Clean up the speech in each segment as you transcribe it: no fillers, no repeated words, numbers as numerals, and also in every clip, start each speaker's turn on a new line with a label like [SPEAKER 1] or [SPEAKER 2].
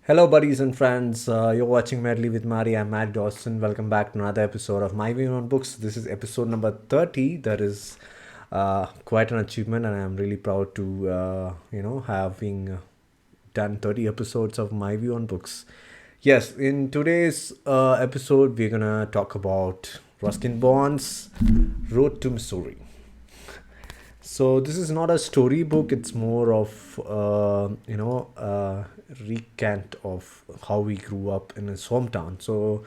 [SPEAKER 1] Hello, buddies and friends. You're watching MaddiE with MaddiE. I'm Matt Dawson. Welcome back to another episode of myView on Books. This is episode number 30. That is quite an achievement, and I'm really proud to, having done 30 episodes of myView on Books. Yes, in today's episode, we're gonna talk about Ruskin Bond's Road to Mussoorie. So this is not a storybook. It's more of recant of how he grew up in his hometown. So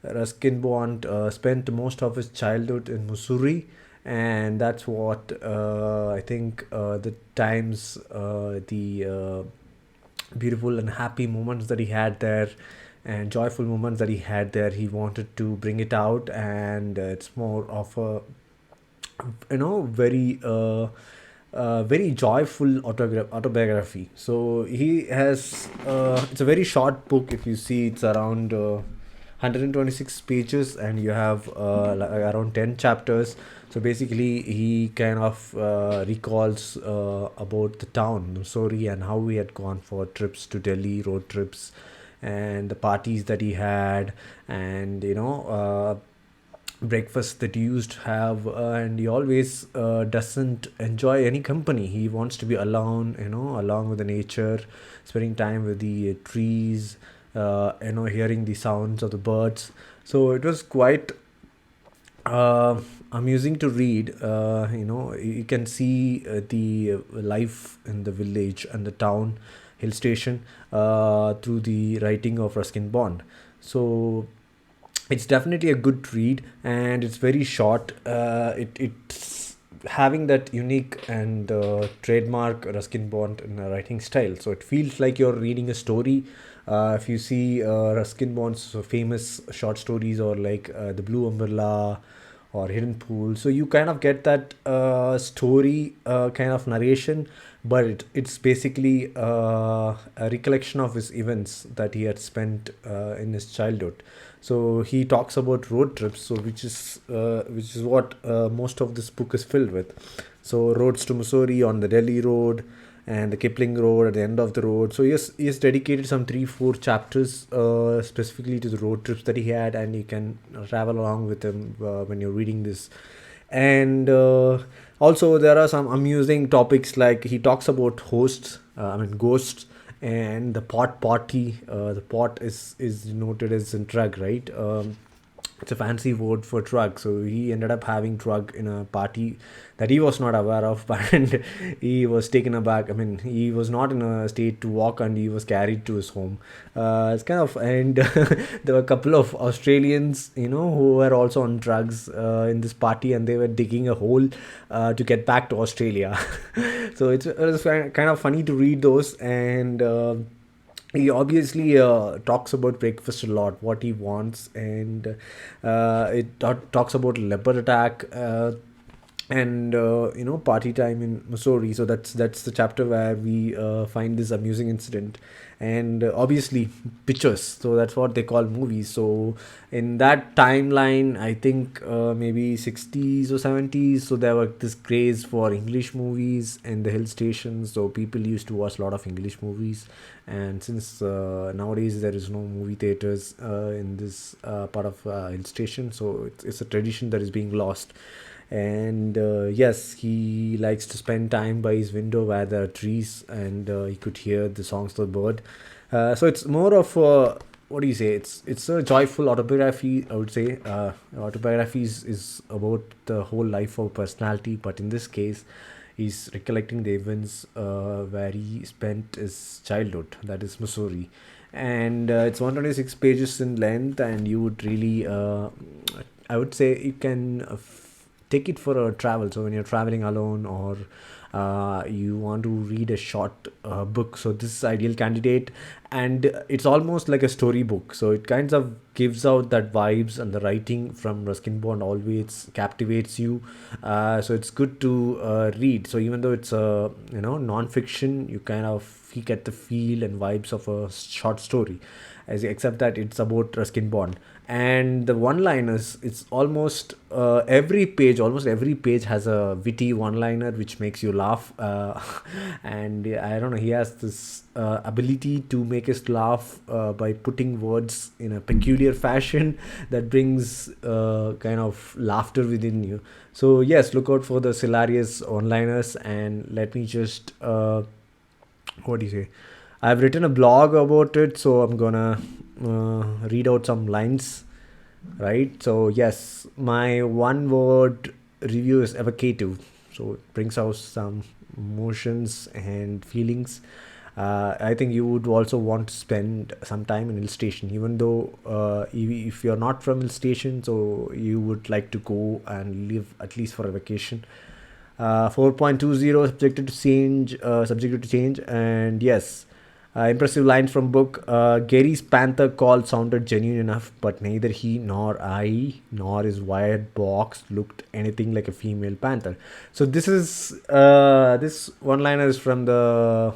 [SPEAKER 1] Ruskin Bond spent most of his childhood in Mussoorie, and that's what I think the times, the beautiful and happy moments that he had there and joyful moments that he had there, he wanted to bring it out, and it's more of a very very joyful autobiography. So he has it's a very short book. If you see, it's around 126 pages, and you have around 10 chapters. So basically he kind of recalls about the town Mussoorie and how he had gone for trips to Delhi, road trips, and the parties that he had, and breakfast that he used to have, and he always doesn't enjoy any company. He wants to be alone, along with the nature, spending time with the trees, hearing the sounds of the birds. So it was quite amusing to read. You can see the life in the village and the town hill station through the writing of Ruskin Bond. So it's definitely a good read, and it's very short. It's having that unique and trademark Ruskin Bond in a writing style. So it feels like you're reading a story. If you see Ruskin Bond's famous short stories, or like The Blue Umbrella or Hidden Pool, so you kind of get that story kind of narration, but it's basically a recollection of his events that he had spent in his childhood. So he talks about road trips, so which is what most of this book is filled with. So roads to Mussoorie on the Delhi road, and the Kipling road at the end of the road. So he has dedicated some 3-4 chapters specifically to the road trips that he had, and you can travel along with him when you're reading this. And also there are some amusing topics, like he talks about ghosts, and the pot party. The pot is noted as a drug, right? It's a fancy word for drug. So he ended up having drug in a party that he was not aware of, and he was taken aback. I mean, he was not in a state to walk, and he was carried to his home. It's kind of, and there were a couple of Australians, who were also on drugs in this party, and they were digging a hole to get back to Australia. So it was kind of funny to read those. And he obviously talks about breakfast a lot, what he wants, and it talks about leopard attack, and party time in Mussoorie. So that's the chapter where we find this amusing incident, and obviously pictures. So that's what they call movies. So in that timeline, I think maybe 60s or 70s. So there were this craze for English movies in the hill stations. So people used to watch a lot of English movies, and since nowadays there is no movie theaters in this part of hill station, so it's a tradition that is being lost. And yes, he likes to spend time by his window where there are trees, and he could hear the songs of the bird. So it's more of a, what do you say, it's a joyful autobiography, I would say. Autobiography is about the whole life of personality, but in this case he's recollecting the events where he spent his childhood, that is Mussoorie. And it's 126 pages in length, and you would really I would say you can take it for a travel. So when you're traveling alone, or you want to read a short book, so this is ideal candidate. And it's almost like a storybook, so it kind of gives out that vibes, and the writing from Ruskin Bond always captivates you. So it's good to read. So even though it's a non-fiction, you get the feel and vibes of a short story, except that it's about Ruskin Bond. And the one liners, it's almost every page has a witty one liner which makes you laugh. And I don't know, he has this ability to make us laugh by putting words in a peculiar fashion that brings kind of laughter within you. So yes, look out for the hilarious one liners. And let me just what do you say, I've written a blog about it, so I'm gonna read out some lines, right? So yes, my one word review is evocative, so it brings out some emotions and feelings. I think you would also want to spend some time in hill station, even though if you're not from hill station, so you would like to go and live at least for a vacation. 4.20 subjected to change. And yes, impressive lines from book. Gary's panther call sounded genuine enough, but neither he nor I nor his wired box looked anything like a female panther. So this one liner is from the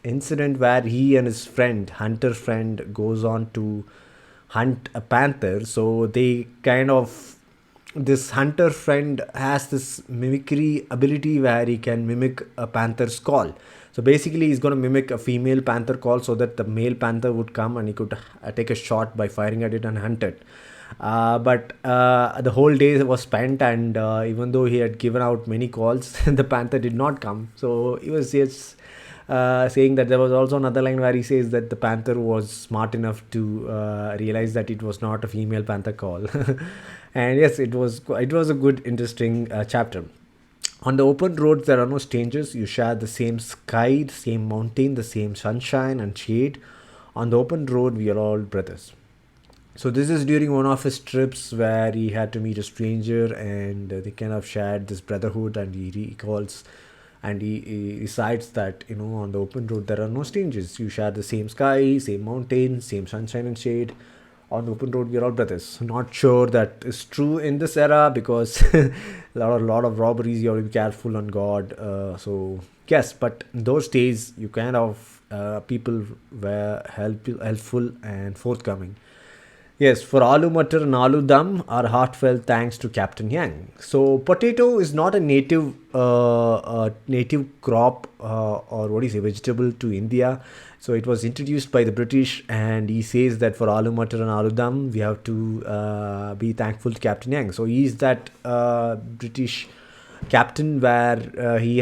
[SPEAKER 1] incident where he and his hunter friend, goes on to hunt a panther. So they kind of, this hunter friend has this mimicry ability where he can mimic a panther's call. So basically, he's going to mimic a female panther call so that the male panther would come and he could take a shot by firing at it and hunt it. But the whole day was spent, and even though he had given out many calls, the panther did not come. So he was just saying that there was also another line where he says that the panther was smart enough to realize that it was not a female panther call. And yes, it was a good, interesting chapter. On the open roads, there are no strangers. You share the same sky, the same mountain, the same sunshine and shade. On the open road, we are all brothers. So this is during one of his trips where he had to meet a stranger, and they kind of shared this brotherhood. And he recalls, and he recites that, on the open road there are no strangers. You share the same sky, same mountain, same sunshine and shade. On the open road, we are all brothers. Not sure that is true in this era, because a lot of robberies. You have to be careful on God. So yes, but in those days, you kind of people were helpful and forthcoming. Yes, for aloo matar and aloo dum, our heartfelt thanks to Captain Yang. So potato is not a native crop, or what do you say, vegetable to India. So it was introduced by the British, and he says that for aloo matar and aloo dum, we have to be thankful to Captain Yang. So he is that British captain where he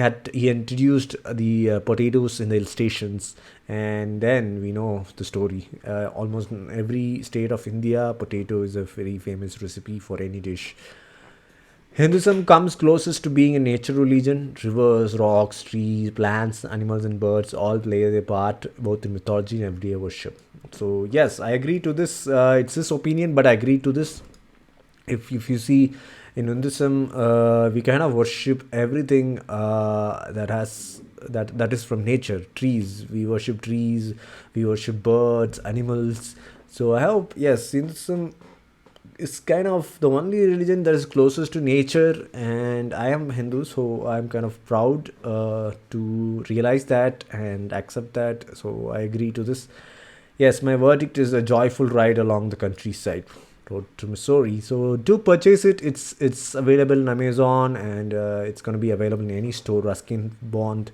[SPEAKER 1] introduced the potatoes in the hill stations. And then we know the story. Almost in every state of India, potato is a very famous recipe for any dish. Hinduism comes closest to being a nature religion. Rivers, rocks, trees, plants, animals, and birds all play their part both in mythology and everyday worship. So yes, I agree to this. It's this opinion, but I agree to this. If you see, in Hinduism, we kind of worship everything that is from nature. Trees, we worship trees. We worship birds, animals. So I hope, yes, Hinduism is kind of the only religion that is closest to nature. And I am Hindu, so I'm kind of proud to realize that and accept that. So I agree to this. Yes, my verdict is a joyful ride along the countryside, road to Mussoorie. So do purchase it. It's available in Amazon, and it's going to be available in any store. Ruskin Bond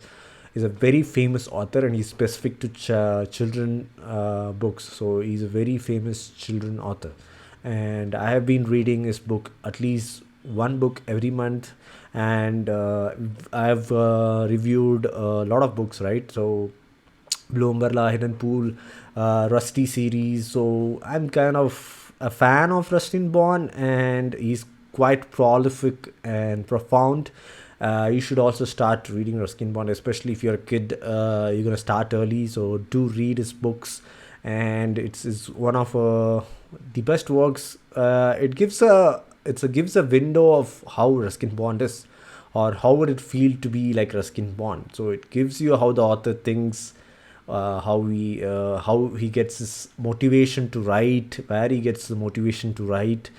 [SPEAKER 1] is a very famous author, and he's specific to children books. So he's a very famous children author, and I have been reading his book, at least one book every month. And I've reviewed a lot of books, right? So Blue Umbrella, Hidden Pool, Rusty series. So I'm kind of a fan of Rustin Bond, and he's quite prolific and profound. You should also start reading Ruskin Bond, especially if you're a kid. You're gonna start early, so do read his books. And it's one of the best works. It gives a window of how Ruskin Bond is, or how would it feel to be like Ruskin Bond. So it gives you how the author thinks, how he gets his motivation to write, where he gets the motivation to write.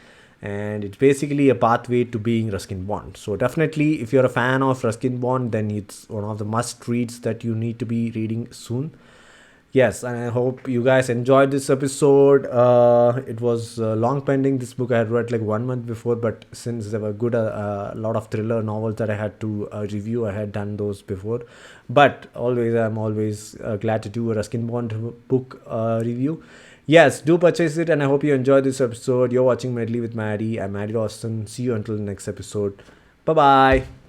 [SPEAKER 1] And it's basically a pathway to being Ruskin Bond. So definitely, if you're a fan of Ruskin Bond, then it's one of the must reads that you need to be reading soon. Yes, and I hope you guys enjoyed this episode. It was long pending. This book I had read like 1 month before, but since there were good a lot of thriller novels that I had to review, I had done those before. But I'm always glad to do a Ruskin Bond book review. Yes, do purchase it, and I hope you enjoyed this episode. You're watching Medley with MaddiE. I'm MaddiE Austin. See you until the next episode. Bye bye.